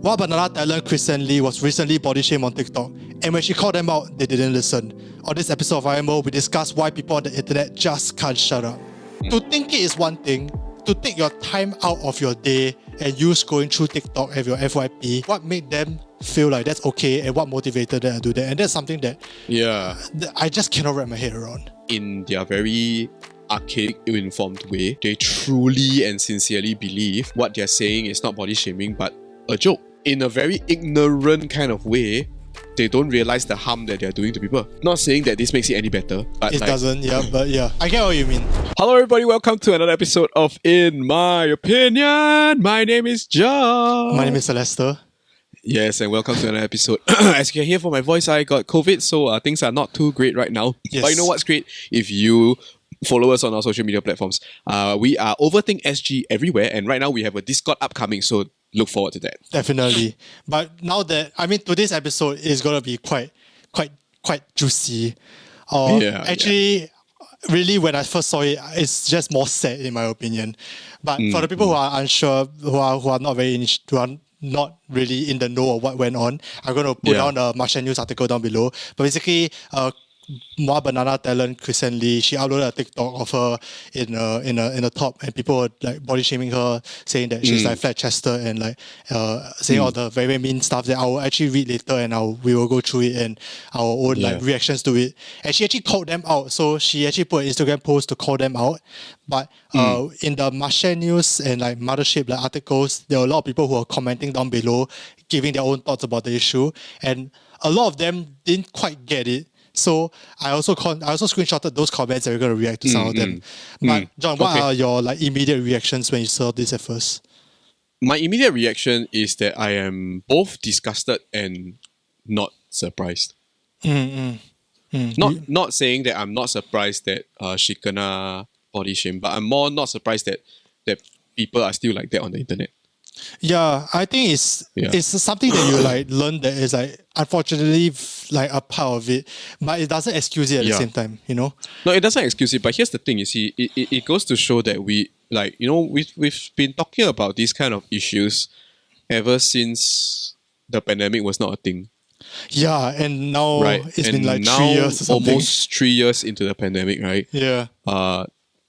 One banana talent, Kristen Lee, was recently body shamed on TikTok, and when she called them out, they didn't listen. On this episode of IMO, we discuss why people on the internet just can't shut up. To think it is one thing, to take your time out of your day and you scrolling through TikTok and your FYP, what made them feel like that's okay and what motivated them to do that? And that's something that I just cannot wrap my head around. In their very archaic, ill-informed way, they truly and sincerely believe what they're saying is not body shaming but a joke. In a very ignorant kind of way, they don't realize the harm that they're doing to people. Not saying that this makes it any better, but it doesn't, but I get what you mean. Hello everybody, welcome to another episode of In My Opinion. My name is John. My name is Celeste. Yes, and welcome to another episode. As you can hear from my voice, I got COVID, so things are not too great right now. Yes. But you know what's great? If you follow us on our social media platforms, we are Overthink SG everywhere, and right now we have a Discord upcoming, so look forward to that. Definitely. But now that, today's episode is going to be quite juicy. Really, when I first saw it, it's just more sad in my opinion. But for the people who are unsure, who are not not really in the know of what went on, I'm going to put down a Martian News article down below. But basically, Mua banana talent Kristen Lee, she uploaded a TikTok of her in a top, and people were like body shaming her, saying that she's like flat chested and like saying all the very, very mean stuff that I will actually read later, and we will go through it and our own like reactions to it. And she actually called them out, so she actually put an Instagram post to call them out. But in the Martian News and like Mothership like articles, there were a lot of people who were commenting down below, giving their own thoughts about the issue, and a lot of them didn't quite get it. So I also screenshotted those comments and we're going to react to some of them. But John, what are your like immediate reactions when you saw this at first? My immediate reaction is that I am both disgusted and not surprised. Not saying that I'm not surprised that she kena body shame, but I'm more not surprised that people are still like that on the internet. Yeah, I think it's something that you like learn that is like unfortunately like a part of it, but it doesn't excuse it at the same time, you know? No, it doesn't excuse it, but here's the thing, you see, it goes to show that we like, you know, we've been talking about these kind of issues ever since the pandemic was not a thing. Yeah, and now it's been like 3 years or something. Almost 3 years into the pandemic, right? Yeah.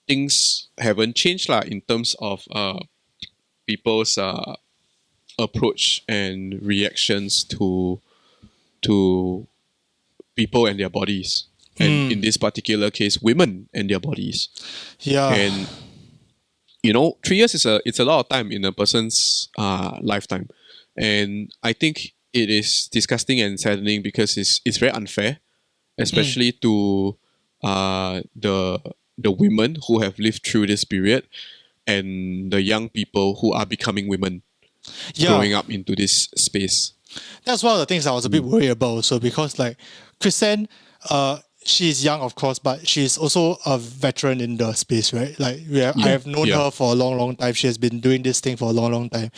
Things haven't changed in terms of people's approach and reactions to people and their bodies, and in this particular case, women and their bodies. Yeah, and you know, 3 years it's a lot of time in a person's lifetime, and I think it is disgusting and saddening because it's very unfair, especially to the women who have lived through this period, and the young people who are becoming women, growing up into this space. That's one of the things I was a bit worried about also, because like Kristen, she's young of course, but she's also a veteran in the space, right? Like I have known her for a long time. She has been doing this thing for a long time.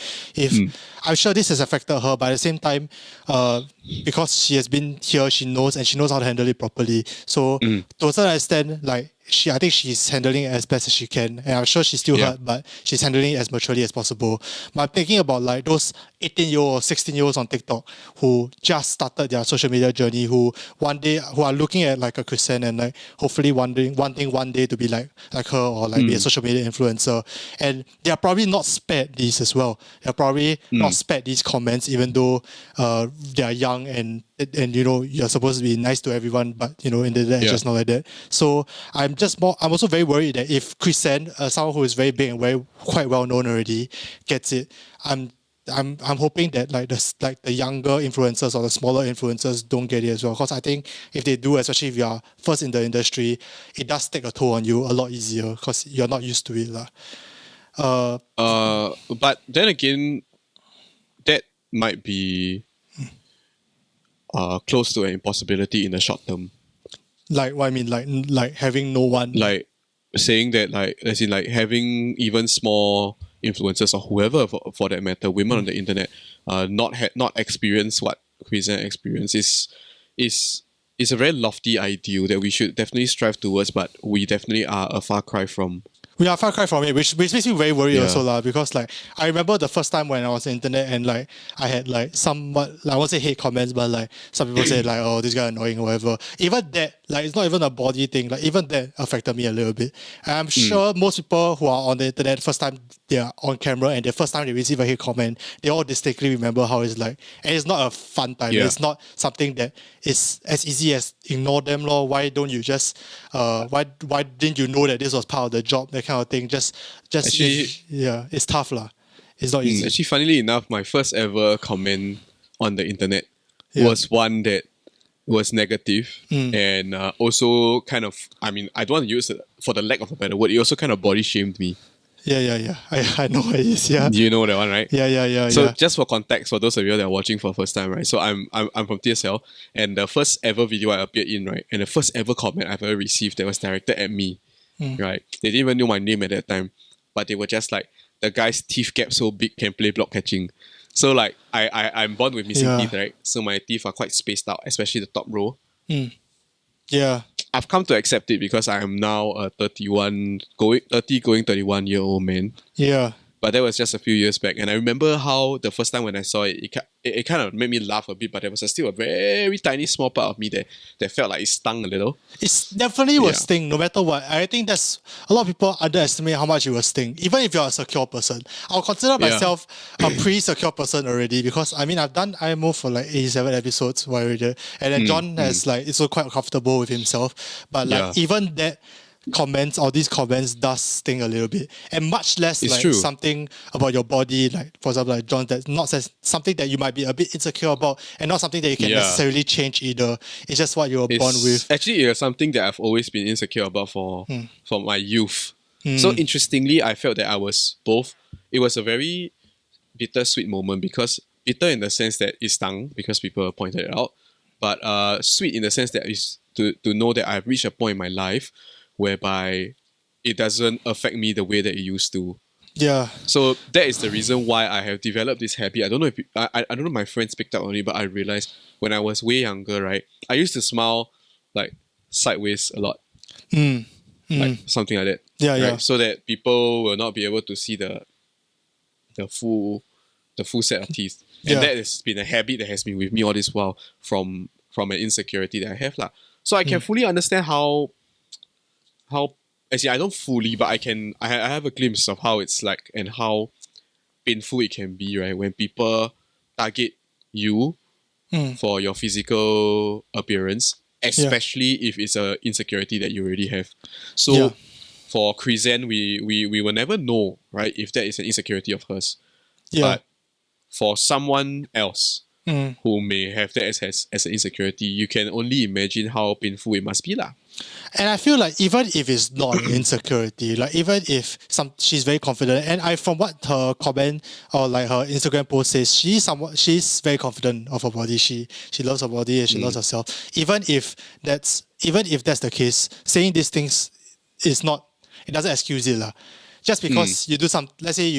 I'm sure this has affected her, but at the same time, because she has been here, she knows how to handle it properly. So to a certain extent, like I think she's handling it as best as she can, and I'm sure she's still hurt, but she's handling it as maturely as possible. But I'm thinking about like those 18-year-olds, 16-year-olds on TikTok who just started their social media journey, who are looking at like a Kristen and like hopefully wanting one day to be like her, or like be a social media influencer, and they are probably not spared these as well. They're probably not spared these comments, even though they are young and you know you're supposed to be nice to everyone, but you know in the end it's just not like that. So I'm also very worried that if Kristen, someone who is very big and quite well known already, gets it, I'm hoping that like the younger influencers or the smaller influencers don't get it as well. Because I think if they do, especially if you are first in the industry, it does take a toll on you a lot easier because you're not used to it. But then again, that might be close to an impossibility in the short term. Like what I mean, like having no one, like saying that, like as in like having even small influencers or whoever for that matter, women on the internet, not experience what Kristen experienced is a very lofty ideal that we should definitely strive towards, but we definitely are a far cry from We are far cry from it, which makes me very worried Yeah. also lah. Because like I remember the first time when I was on the internet and like I had like somewhat, like, I won't say hate comments, but like some people say like, oh, this guy annoying or whatever. Even that, like, it's not even a body thing. Like even that affected me a little bit. And I'm sure most people who are on the internet first time they are on camera and the first time they receive a hate comment, they all distinctly remember how it's like. And it's not a fun time. Yeah. It's not something that is as easy as ignore them, lor. Why don't you just why didn't you know that this was part of the job, that kind of thing? Just Actually, it's tough lah. It's not easy. actually, funnily enough, my first ever comment on the internet Yeah. was one that was negative and also kind of, I mean, I don't want to use it for the lack of a better word, it also kind of body shamed me. Yeah. I know what it is. Yeah. You know that one, right? Yeah. So just for context, for those of you that are watching for the first time, right? So I'm from TSL, and the first ever video I appeared in, right, and the first ever comment I've ever received that was directed at me, right? They didn't even know my name at that time, but they were just like, the guy's teeth gap so big can play block catching. So like I'm born with missing teeth, right? So my teeth are quite spaced out, especially the top row. Yeah. I've come to accept it because I am now a 31 going 31-year-old man. Yeah. But that was just a few years back. And I remember how the first time when I saw it, it kind of made me laugh a bit, but there was still a very tiny small part of me that felt like it stung a little. It's definitely will sting no matter what. I think that's a lot of people underestimate how much it will sting. Even if you're a secure person. I'll consider myself a pretty-secure person already because I mean I've done IMO for like 87 episodes and then John has like is so quite comfortable with himself. But like even that these comments does sting a little bit, and much less It's like true. something about your body, like for example like John, that's not something that you might be a bit insecure about and not something that you can necessarily change either. It's just what you were born with. Actually, it's something that I've always been insecure about from my youth. So interestingly, I felt that I was both. It was a very bittersweet moment because bitter in the sense that it stung because people pointed it out, but sweet in the sense that is to know that I've reached a point in my life whereby it doesn't affect me the way that it used to. Yeah. So that is the reason why I have developed this habit. I don't know if I don't know if my friends picked up on it, but I realized when I was way younger, right, I used to smile like sideways a lot, like something like that. Yeah, right? yeah. So that people will not be able to see the full set of teeth, and that has been a habit that has been with me all this while from an insecurity that I have lah. So I can fully understand how actually I don't fully, but I have a glimpse of how it's like and how painful it can be, right? When people target you for your physical appearance, especially if it's a insecurity that you already have. So for Chrysan, we will never know, right, if that is an insecurity of hers. Yeah. But for someone else who may have that as an insecurity, you can only imagine how painful it must be lah. And I feel like even if it's not an insecurity, like even if she's very confident, and from what her comment or like her Instagram post says, she's very confident of her body. She loves her body and she loves herself. Even if that's the case, saying these things it doesn't excuse it lah. Just because you do let's say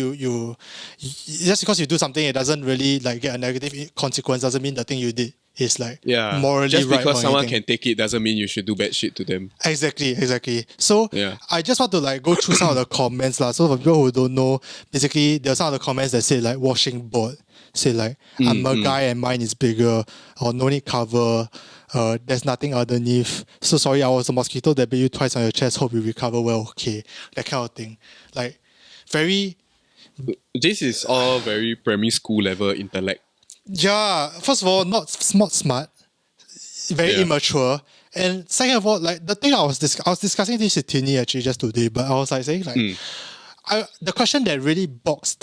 just because you do something, it doesn't really like get a negative consequence. Doesn't mean the thing you did is like morally just right. because or someone anything. can take it doesn't mean you should do bad shit to them. Exactly. So I just want to like go through some of the comments lah. So for people who don't know, basically there are some of the comments that say like washing board, say like I'm a guy and mine is bigger, or no need cover. There's nothing underneath. So sorry, I was a mosquito that bit you twice on your chest. Hope you recover well. Okay, that kind of thing. Like very. This is all very primary school level intellect. Yeah. First of all, not smart. Very immature. And second of all, like the thing I was discussing this with Tini actually just today, but I was like saying like the question that really bogs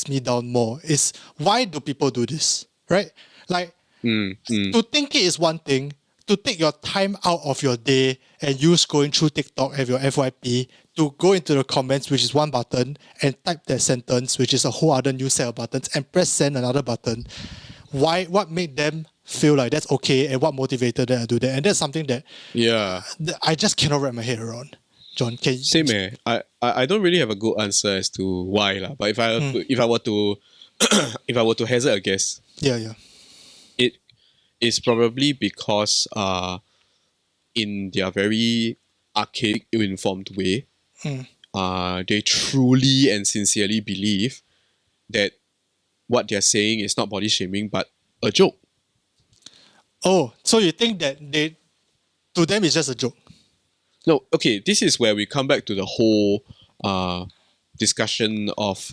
me down more is why do people do this? Right? Like to think it is one thing, to take your time out of your day and you scrolling through TikTok and your FYP to go into the comments, which is one button, and type that sentence, which is a whole other new set of buttons, and press send another button. What made them feel like that's okay, and what motivated them to do that? And that's something that I just cannot wrap my head around. John, can you... Same I don't really have a good answer as to why lah. But if I were to hazard a guess, it is probably because in their very archaic, ill-informed way, they truly and sincerely believe that what they're saying is not body shaming but a joke. Oh, so you think that to them it's just a joke? No, okay, this is where we come back to the whole discussion of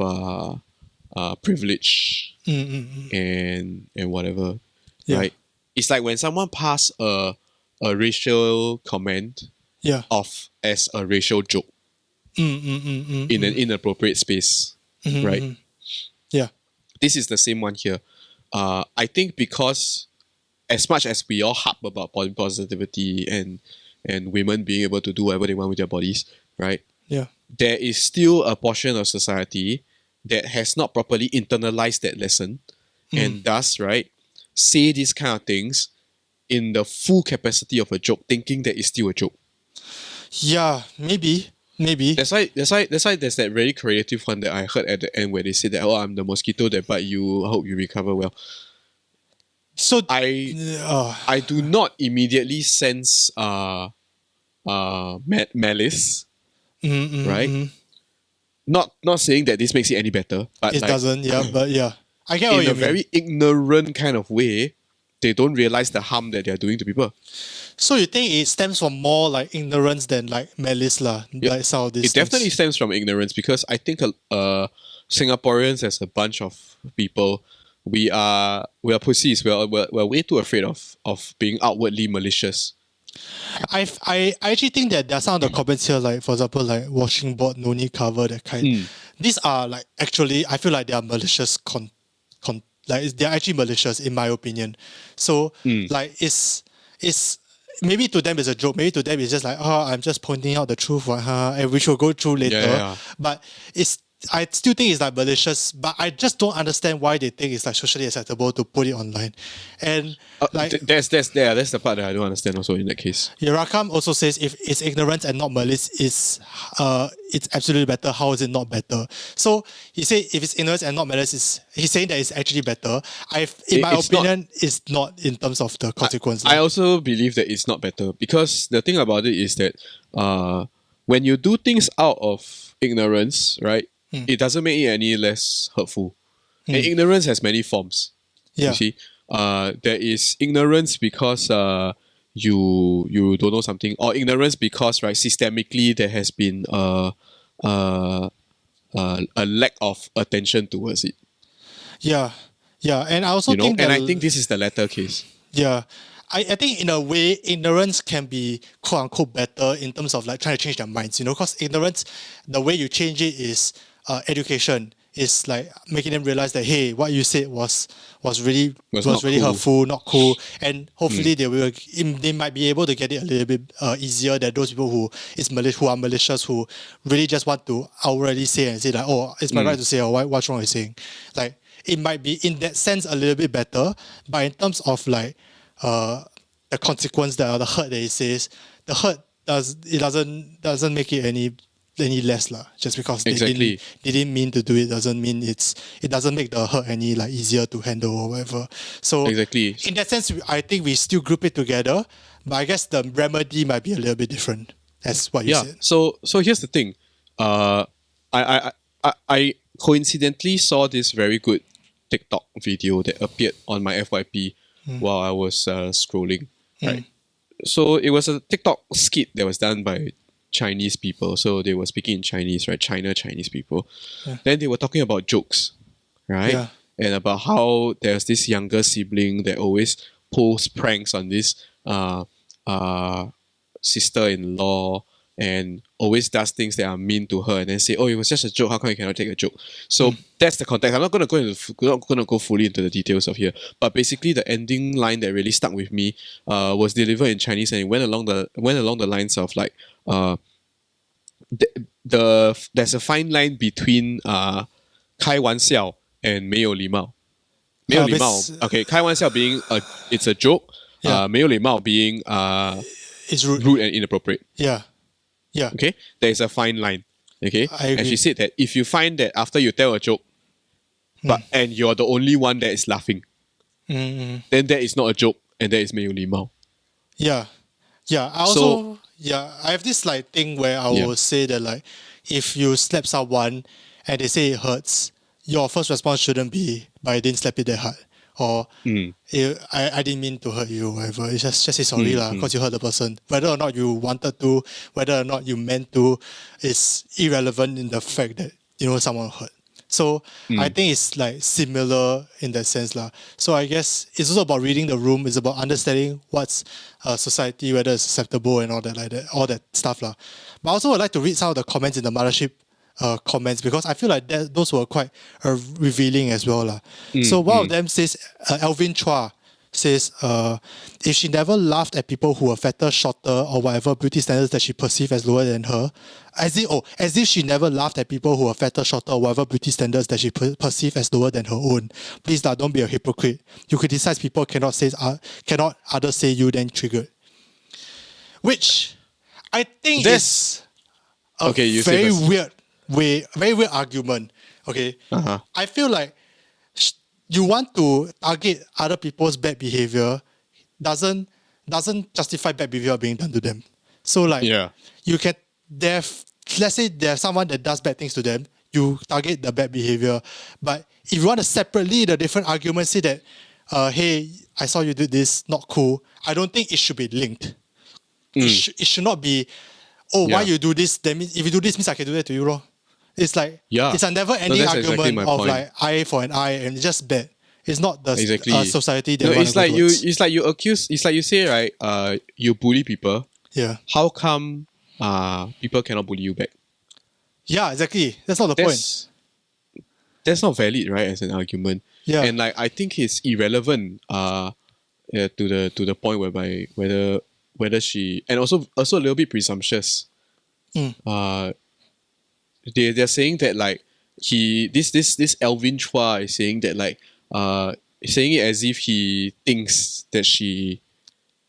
privilege and whatever, right? It's like when someone pass a racial comment off as a racial joke in an inappropriate space, right? Yeah. This is the same one here. I think because as much as we all harp about body positivity and women being able to do whatever they want with their bodies, right? Yeah. There is still a portion of society that has not properly internalized that lesson and thus, right, say these kind of things in the full capacity of a joke, thinking that it's still a joke. Yeah, maybe. That's why there's that very creative one that I heard at the end where they say that, oh, I'm the mosquito that bite you, I hope you recover well. So I do not immediately sense malice, right? Not saying that this makes it any better, but it doesn't. Yeah, but yeah, I get what you mean. In a very ignorant kind of way, they don't realize the harm that they're doing to people. So you think it stems from more like ignorance than like malice lah? Yep. Like some of these. It definitely stems from ignorance because I think Singaporeans as a bunch of people, we are pussies. We're way too afraid of being outwardly malicious. I actually think that there are some of the comments here, like for example, like washing board, no need cover, that kind. These are like actually, I feel like they are malicious. Like they're actually malicious in my opinion. So like it's maybe to them it's a joke. Maybe to them it's just like, oh, I'm just pointing out the truth, and we should go through later. Yeah. But I still think it's like malicious, but I just don't understand why they think it's like socially acceptable to put it online. And like that's the part that I don't understand also in that case. Rakam also says if it's ignorance and not malice, it's absolutely better. How is it not better? So he said if it's ignorance and not malice, he's saying that it's actually better. In my opinion, it's not in terms of the consequence. I also believe that it's not better because the thing about it is that when you do things out of ignorance, right? It doesn't make it any less hurtful. And ignorance has many forms. Yeah. You see, there is ignorance because you don't know something, or ignorance because right systemically there has been a lack of attention towards it. Yeah, and I also think and I think this is the latter case. Yeah. I think in a way, ignorance can be quote unquote better in terms of like trying to change their minds, because ignorance, the way you change it is education. Is like making them realize that, hey, what you said was really cool. hurtful, not cool, and hopefully they might be able to get it a little bit easier than those people who are malicious, who really just want to outwardly say and say like, oh, it's my right to say, or what's wrong with saying. Like it might be in that sense a little bit better, but in terms of like the consequence the hurt that it says, the hurt doesn't make it any less lah. Just because they didn't mean to do it doesn't mean it doesn't make the hurt any like easier to handle or whatever. So in that sense, I think we still group it together, but I guess the remedy might be a little bit different. That's what you said. So here's the thing. I coincidentally saw this very good TikTok video that appeared on my FYP while I was scrolling. Right. So it was a TikTok skit that was done by Chinese people. So they were speaking in Chinese, right? Chinese people. Yeah. Then they were talking about jokes, right? Yeah. And about how there's this younger sibling that always pulls pranks on this sister-in-law and always does things that are mean to her and then say, oh, it was just a joke, how come you cannot take a joke? So that's the context. I'm not going to go fully into the details of here, but basically the ending line that really stuck with me was delivered in Chinese, and it went along the lines of like there's a fine line between 开玩笑 and 没有礼貌. 没有礼貌, okay, 开玩笑 being it's a joke, 没有礼貌 being it's rude and inappropriate. Yeah. Okay, there's a fine line. Okay, I agree. And she said that if you find that after you tell a joke, and you're the only one that is laughing, then that is not a joke, and that is 没有礼貌. Yeah. I also I have this like thing where I will say that like if you slap someone and they say it hurts, your first response shouldn't be, but I didn't slap it that hard. Or I didn't mean to hurt you, or whatever. It's just say sorry because you hurt the person. Whether or not you wanted to, whether or not you meant to, is irrelevant in the fact that someone hurt. So I think it's like similar in that sense lah. So I guess it's also about reading the room. It's about understanding what's society, whether it's acceptable and all that stuff lah. But I also would like to read some of the comments in the Mothership comments, because I feel like those were quite revealing as well lah. So one of them says, Alvin Chua says, if she never laughed at people who were fatter, shorter, or whatever beauty standards that she perceived as lower than her, as if she never laughed at people who were fatter, shorter, or whatever beauty standards that she perceived as lower than her own. Please don't be a hypocrite. You criticize people, cannot others say you, then triggered. Which I think is a very weird argument. Okay, I feel like you want to target other people's bad behavior doesn't justify bad behavior being done to them. So you can let's say there's someone that does bad things to them, you target the bad behavior. But if you want to separately the different arguments, say that hey, I saw you did this, not cool. I don't think it should be linked. It should not be, why you do this? That means if you do this, means I can do that to you, bro. It's like it's a never-ending argument exactly of like eye for an eye, and it's just bad. It's not the society that it's like you accuse. It's like you say, right? You bully people. Yeah. How come people cannot bully you back? Yeah, exactly. That's not the point. That's not valid, right? As an argument. Yeah. And like I think it's irrelevant. To the point whereby whether she, and also a little bit presumptuous. They're saying that like this Alvin Chua is saying that like saying it as if he thinks that she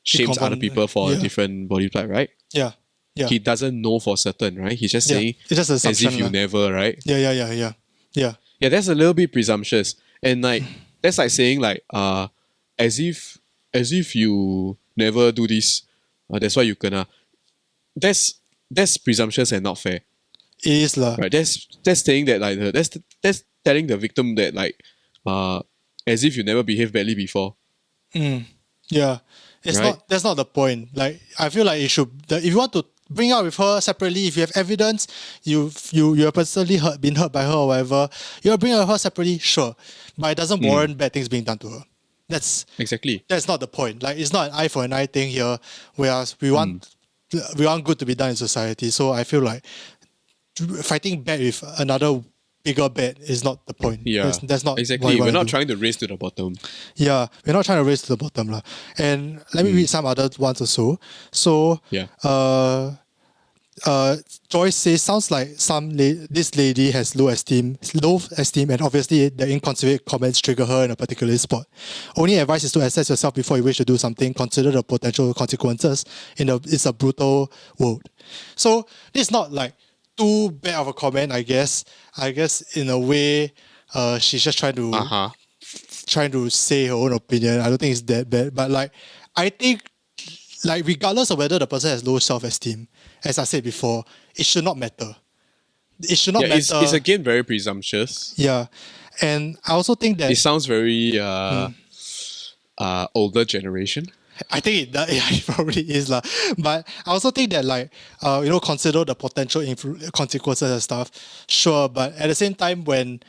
shames other people for a different body type, right? Yeah. He doesn't know for certain, right? He's just saying it's just as if you never, right? Yeah. Yeah, that's a little bit presumptuous. And like that's like saying like as if you never do this, that's why you gonna. That's presumptuous and not fair. It is lah. Right. That's saying that like that's telling the victim that like as if you never behaved badly before. Yeah. It's right? That's not the point. Like I feel like it should. If you want to bring out with her separately, if you have evidence, you're personally been hurt by her or whatever, you'll bring out with her separately, sure. But it doesn't warrant bad things being done to her. That's not the point. Like it's not an eye for an eye thing here. Whereas we want good to be done in society. So I feel like fighting bad with another bigger bad is not the point. Yeah, that's not exactly. We're not trying to race to the bottom. Yeah, we're not trying to race to the bottom lah. And let me read some other ones also. So Joyce says, sounds like this lady has low esteem, and obviously the inconsiderate comments trigger her in a particular spot. Only advice is to assess yourself before you wish to do something. Consider the potential consequences. It's a brutal world. So this is not like too bad of a comment, I guess. In a way, she's just trying to say her own opinion. I don't think it's that bad, but like I think, like regardless of whether the person has low self-esteem, as I said before, it should not matter. It should not matter. It's again very presumptuous. Yeah, and I also think that it sounds very older generation. I think it probably is lah. But I also think that like consider the potential consequences and stuff. Sure, but at the same time, when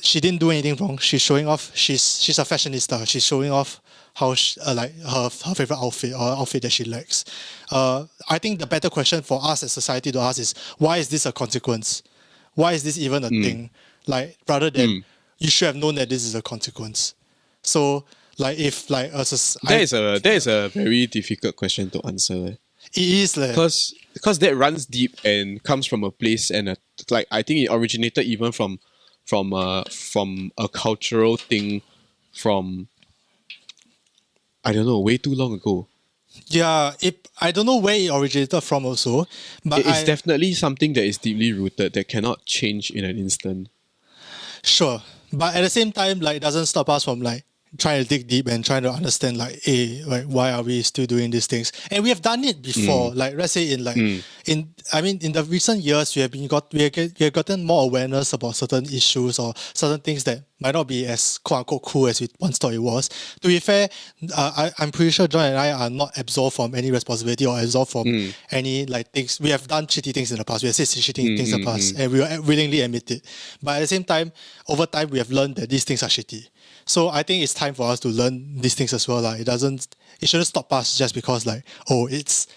she didn't do anything wrong, she's showing off. She's a fashionista. She's showing off how like her favorite outfit or outfit that she likes. I think the better question for us as society to ask is, why is this a consequence? Why is this even a thing? Like rather than you should have known that this is a consequence. So like if like that is a very difficult question to answer. It is because that runs deep and comes from a place and like I think it originated even from a cultural thing from I don't know, way too long ago. Yeah, I don't know where it originated from also, but it's definitely something that is deeply rooted that cannot change in an instant. Sure, but at the same time, like it doesn't stop us from like trying to dig deep and trying to understand like, hey, like why are we still doing these things? And we have done it before. Like let's say in the recent years we have gotten more awareness about certain issues or certain things that might not be as quote unquote cool as we once thought it was. To be fair, I'm pretty sure John and I are not absolved from any responsibility or absolved from any like things. We have done shitty things in the past. We have said shitty things in the past, and we will willingly admit it. But at the same time, over time, we have learned that these things are shitty. So I think it's time for us to learn these things as well. Like it shouldn't stop us just because like, oh,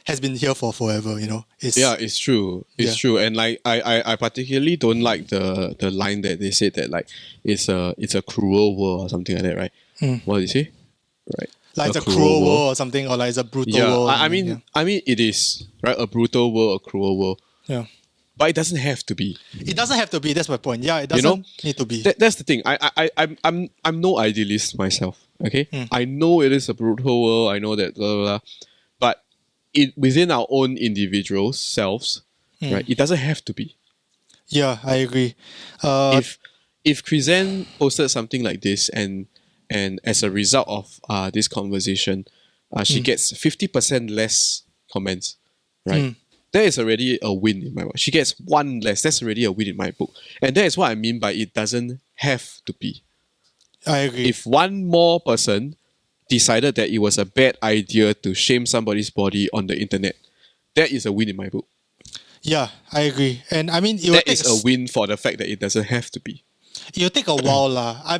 has been here for forever, you know. It's true. It's true. And like I particularly don't like the line that they said that like it's a cruel world or something like that, right? What did they say? Right. Like it's a cruel world or something, or like it's a brutal world. I mean it is, right? A brutal world, a cruel world. Yeah. But it doesn't have to be. It doesn't have to be. That's my point. Yeah, it doesn't need to be. That's the thing. I'm no idealist myself. Okay, I know it is a brutal world. I know that blah, blah, blah. But within our own individual selves, right? It doesn't have to be. Yeah, I agree. If Chrysan posted something like this and as a result of this conversation, she gets 50% less comments, right? That is already a win in my book. She gets one less. That's already a win in my book. And that is what I mean by it doesn't have to be. I agree. If one more person decided that it was a bad idea to shame somebody's body on the internet, that is a win in my book. Yeah, I agree. And I mean, that is a win for the fact that it doesn't have to be. It'll take a while, lah.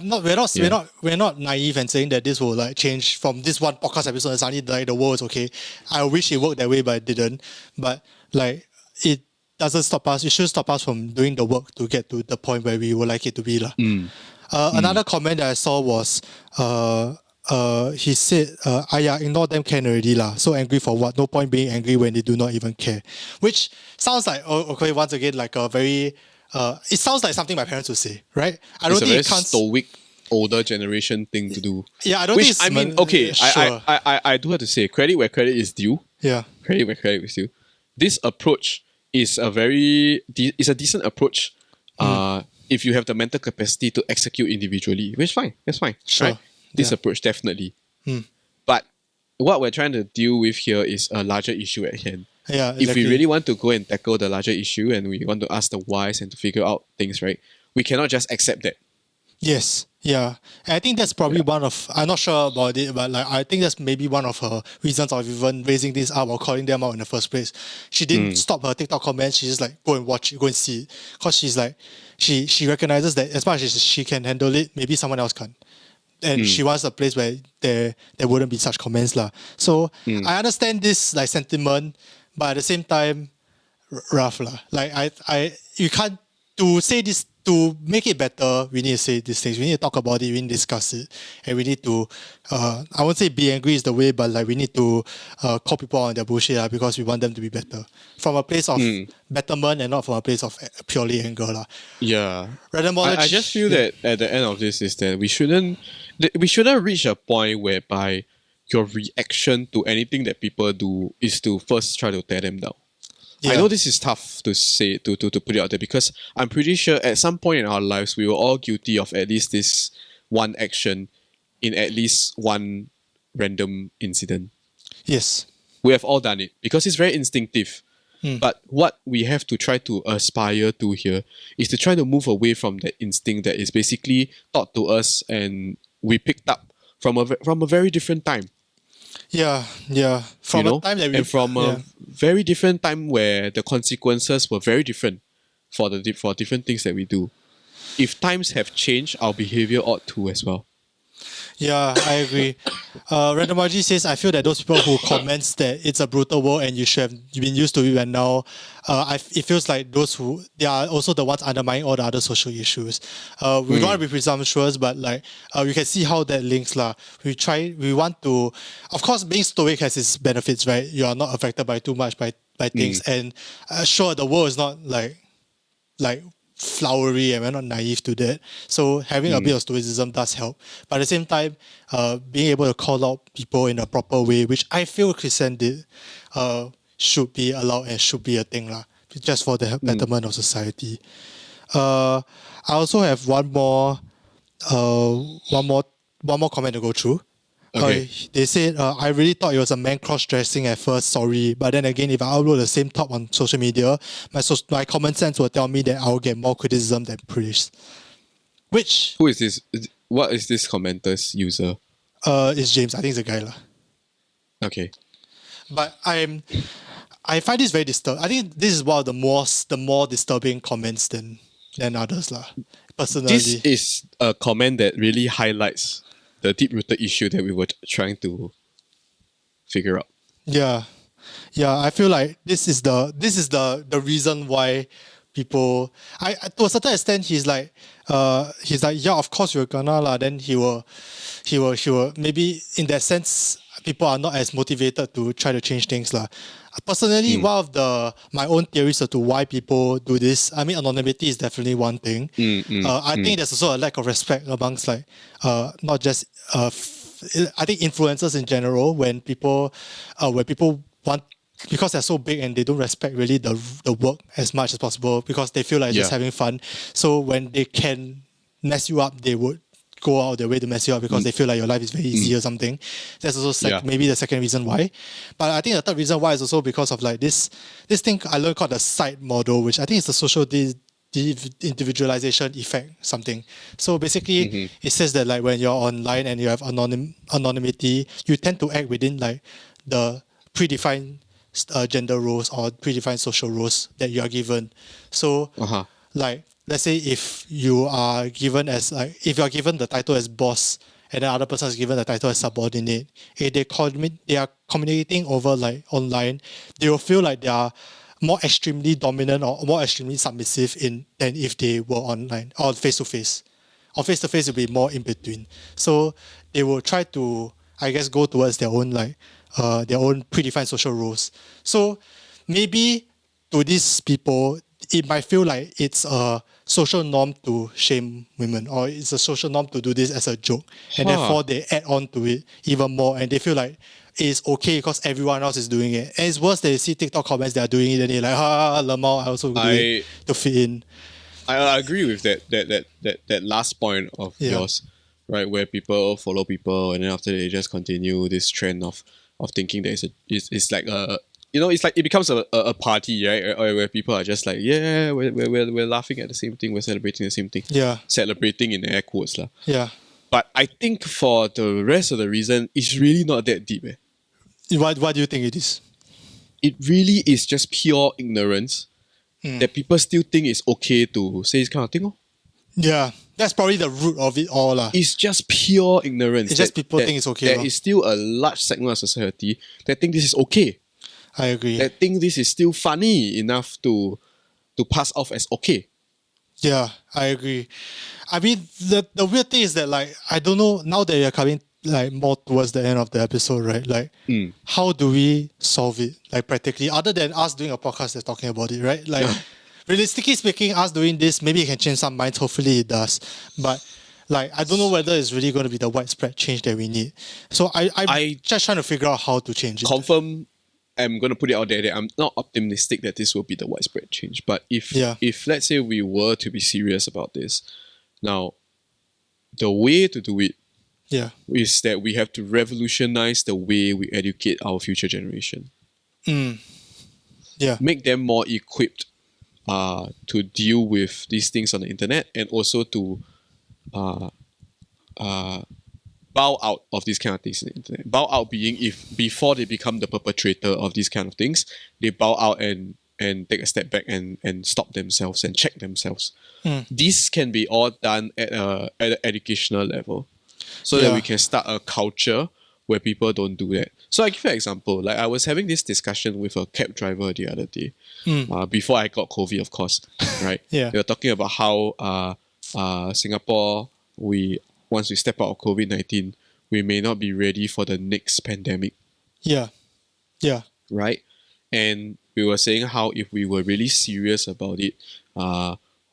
We're not naive and saying that this will like change from this one podcast episode and suddenly like the world is okay. I wish it worked that way, but it didn't. But like it doesn't stop us. It shouldn't stop us from doing the work to get to the point where we would like it to be, lah. Another comment that I saw was he said, ignore them can already lah. So angry for what? No point being angry when they do not even care. Which sounds like, okay, once again, like a very it sounds like something my parents would say, right? I don't think it's a very stoic older generation thing to do. Yeah, I don't think it's... I mean, okay, sure. I do have to say, credit where credit is due. Yeah. Credit where credit is due. This approach is a decent approach if you have the mental capacity to execute individually, which is fine. That's fine. Sure. Right? This approach, definitely. But what we're trying to deal with here is a larger issue at hand. Yeah, exactly. If we really want to go and tackle the larger issue and we want to ask the whys and to figure out things, right, we cannot just accept that. Yes, yeah. And I think that's probably one of, I'm not sure about it, but like I think that's maybe one of her reasons of even raising this up or calling them out in the first place. She didn't stop her TikTok comments, she just like go and watch it, go and see it. Because she's like, she recognizes that as much as she can handle it, maybe someone else can't. And she wants a place where there wouldn't be such comments lah. So I understand this like sentiment, but at the same time, rough lah. Like you can't, to say this, to make it better, we need to say these things. We need to talk about it. We need to discuss it, and we need to. I won't say be angry is the way, but like we need to call people on their bullshit because we want them to be better from a place of betterment and not from a place of purely anger lah. Yeah, I just feel that at the end of this is that we shouldn't reach a point whereby your reaction to anything that people do is to first try to tear them down. Yeah. I know this is tough to say, to put it out there, because I'm pretty sure at some point in our lives, we were all guilty of at least this one action in at least one random incident. Yes. We have all done it because it's very instinctive. But what we have to try to aspire to here is to try to move away from that instinct that is basically taught to us and we picked up from a very different time. Yeah. From a time that a very different time where the consequences were very different for different things that we do. If times have changed, our behavior ought to as well. Yeah, I agree. Randomaji says, I feel that those people who comments that it's a brutal world and you should have been used to it, and now it feels like they are also the ones undermining all the other social issues. We don't want to be presumptuous, but like you can see how that links lah. We want to, of course, being stoic has its benefits, right? You are not affected by too much by things, and sure, the world is not like flowery and we're not naive to that. So having a bit of stoicism does help. But at the same time, being able to call out people in a proper way, which I feel Chrysan did, should be allowed and should be a thing lah, just for the betterment of society. I also have one more one more comment to go through. Okay. They said, I really thought it was a man cross-dressing at first, sorry. But then again, if I upload the same top on social media, my common sense will tell me that I'll get more criticism than praise. Which... Who is this? What is this commenter's user? It's James. I think it's a guy. Okay. But I find this very disturbing. I think this is one of the more disturbing comments than others, personally. This is a comment that really highlights the deep-rooted issue that we were trying to figure out. Yeah. I feel like this is the reason why people. I to a certain extent, he's like, yeah, of course you're gonna lah. Then he will maybe in that sense, people are not as motivated to try to change things lah. Personally, one of my own theories as to why people do this, I mean, anonymity is definitely one thing. I think there's also a lack of respect amongst not just I think influencers in general, when people want, because they're so big and they don't respect really the work as much as possible because they feel like just having fun. So when they can mess you up, they would go out of their way to mess you up because they feel like your life is very easy or something. That's also maybe the second reason why. But I think the third reason why is also because of like this thing I learned called the site model, which I think is the social individualization effect something. So basically it says that like when you're online and you have anonymity, you tend to act within like the predefined gender roles or predefined social roles that you are given. So like let's say if you are given the title as boss and the other person is given the title as subordinate, if they are communicating over like online, they will feel like they are more extremely dominant or more extremely submissive than if they were online or face to face. Or face to face will be more in between. So they will try to, I guess, go towards their own predefined social roles. So maybe to these people, it might feel like it's a social norm to shame women, or it's a social norm to do this as a joke, and therefore they add on to it even more, and they feel like it's okay because everyone else is doing it. And it's worse that you see TikTok comments that are doing it, and they're like, lemao, I also do it to fit in. I agree with that last point of yours, right? Where people follow people, and then after they just continue this trend of thinking that it's like a, it's like it becomes a party, right? Where people are just like, yeah, we're laughing at the same thing, we're celebrating the same thing. Yeah. Celebrating in air quotes lah. Yeah. But I think for the rest of the reason, it's really not that deep. What do you think it is? It really is just pure ignorance that people still think it's okay to say this kind of thing. Yeah. That's probably the root of it all. It's just pure ignorance. It's just people think it's okay. There is still a large segment of society that think this is okay. I agree. That think this is still funny enough to pass off as okay. Yeah, I agree. I mean, the weird thing is that, like, I don't know, now that you're coming like more towards the end of the episode, right? Like, how do we solve it? Like, practically, other than us doing a podcast that's talking about it, right? Like, realistically speaking, us doing this, maybe it can change some minds. Hopefully it does. But like, I don't know whether it's really going to be the widespread change that we need. So I'm just trying to figure out how to change it. Confirm, I'm going to put it out there that I'm not optimistic that this will be the widespread change. But if let's say we were to be serious about this, now, the way to do it is that we have to revolutionize the way we educate our future generation. Make them more equipped to deal with these things on the internet, and also to bow out of these kind of things on the internet. Bow out being if before they become the perpetrator of these kind of things, they bow out and take a step back and stop themselves and check themselves. This can be all done at an educational level, so that we can start a culture where people don't do that. So I give you an example. Like, I was having this discussion with a cab driver the other day, before I got COVID, of course, right? They were talking about how Singapore, once we step out of COVID-19, we may not be ready for the next pandemic. Right? And we were saying how if we were really serious about it,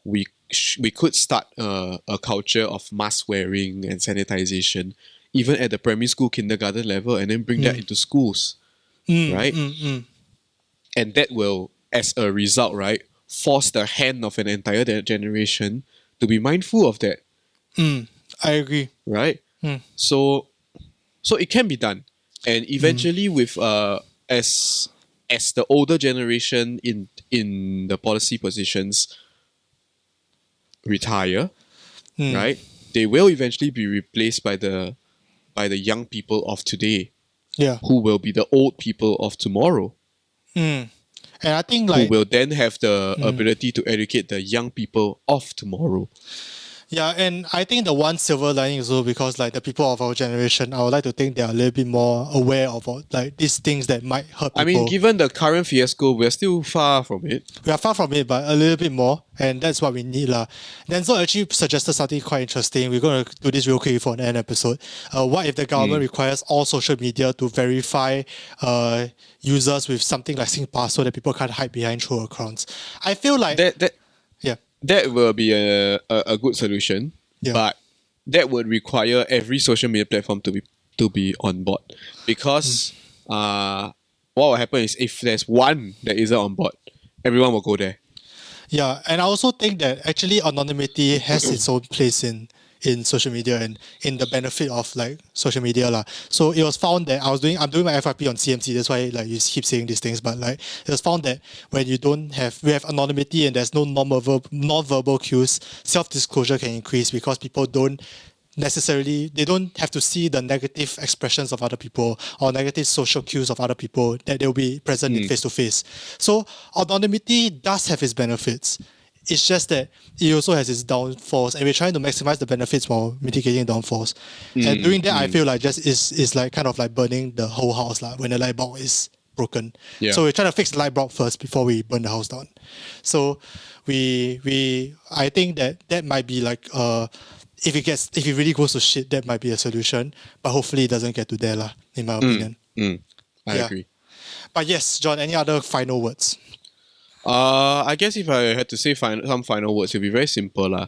we could start a culture of mask wearing and sanitization, even at the primary school, kindergarten level, and then bring that into schools, right? And that will, as a result, right, force the hand of an entire generation to be mindful of that. I agree. Right? So it can be done, and eventually with as the older generation in the policy positions retire, right? They will eventually be replaced by the young people of today, who will be the old people of tomorrow. And I think who will then have the ability to educate the young people of tomorrow. Yeah, and I think the one silver lining is also because like the people of our generation, I would like to think they are a little bit more aware of like these things that might hurt people. I mean, given the current fiasco, we're still far from it. We are far from it, but a little bit more, and that's what we need. Denzel actually suggested something quite interesting. We're going to do this real quick for an end episode. What if the government requires all social media to verify users with something like SingPass so that people can't hide behind true accounts? I feel like... That will be a good solution, but that would require every social media platform to be on board, because what will happen is if there's one that isn't on board, everyone will go there. Yeah, and I also think that actually anonymity has its own place in social media and in the benefit of like social media . So it was found that I'm doing my FYP on CMC, that's why like you keep saying these things, but like it was found that when we have anonymity and there's no non-verbal cues, self-disclosure can increase because people don't have to see the negative expressions of other people or negative social cues of other people that they'll be present in face-to-face. So anonymity does have its benefits. It's just that it also has its downfalls, and we're trying to maximize the benefits while mitigating downfalls. And doing that, I feel like just is like kind of like burning the whole house when the light bulb is broken. Yeah. So we're trying to fix the light bulb first before we burn the house down. So I think that might be like if it really goes to shit, that might be a solution. But hopefully it doesn't get to there in my opinion. I agree. But yes, John, any other final words? I guess if I had to say some final words, it'll be very simple.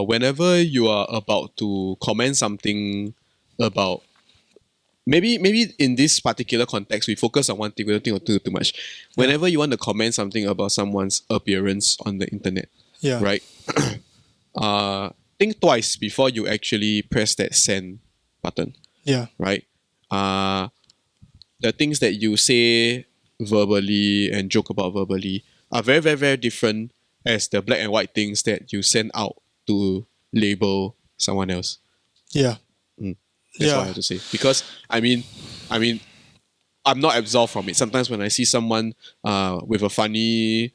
Whenever you are about to comment something about, maybe in this particular context, we focus on one thing, we don't think of too much. Whenever you want to comment something about someone's appearance on the internet, right? Think twice before you actually press that send button. Yeah. Right? The things that you say verbally and joke about verbally are very, very, very different as the black and white things that you send out to label someone else. Yeah. That's what I have to say. Because I mean, I'm not absolved from it. Sometimes when I see someone with a funny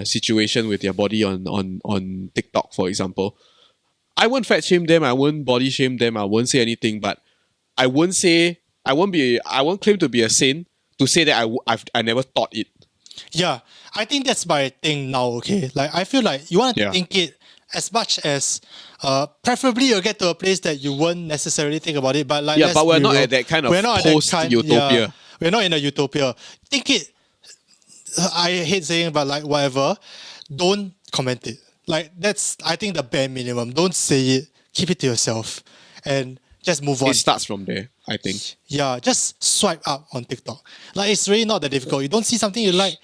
situation with their body on TikTok, for example, I won't fat shame them, I won't body shame them, I won't say anything, but I won't claim to be a saint to say that I never thought it. Yeah, I think that's my thing now, okay? Like, I feel like you want to think it as much as, preferably you'll get to a place that you won't necessarily think about it, but like... Yeah, but we're not at that kind of post-utopia. Yeah, we're not in a utopia. Think it, I hate saying, but like, whatever, don't comment it. Like, that's, I think, the bare minimum. Don't say it, keep it to yourself, and just move on. It starts from there, I think. Yeah, just swipe up on TikTok. Like, it's really not that difficult. You don't see something you like,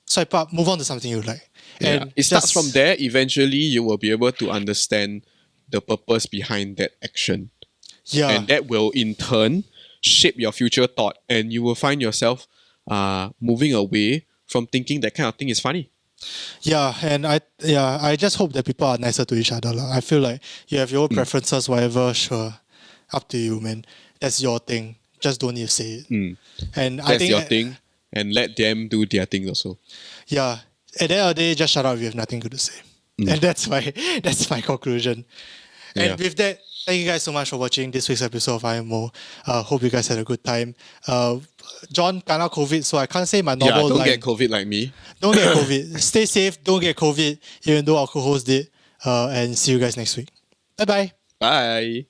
swipe up, move on to something you like. And it starts from there. Eventually, you will be able to understand the purpose behind that action. Yeah. And that will, in turn, shape your future thought. And you will find yourself moving away from thinking that kind of thing is funny. Yeah, and I just hope that people are nicer to each other. I feel like you have your own preferences, whatever, sure. Up to you, man. That's your thing. Just don't need to say it. And that's your thing. And let them do their thing also. Yeah. At the end of the day, just shut up if you have nothing good to say. And that's my conclusion. And with that, thank you guys so much for watching this week's episode of IMO. Hope you guys had a good time. John kena COVID, so I can't say my normal don't line. Get COVID like me. Don't get COVID. Stay safe. Don't get COVID, even though our co-host did. And see you guys next week. Bye-bye. Bye.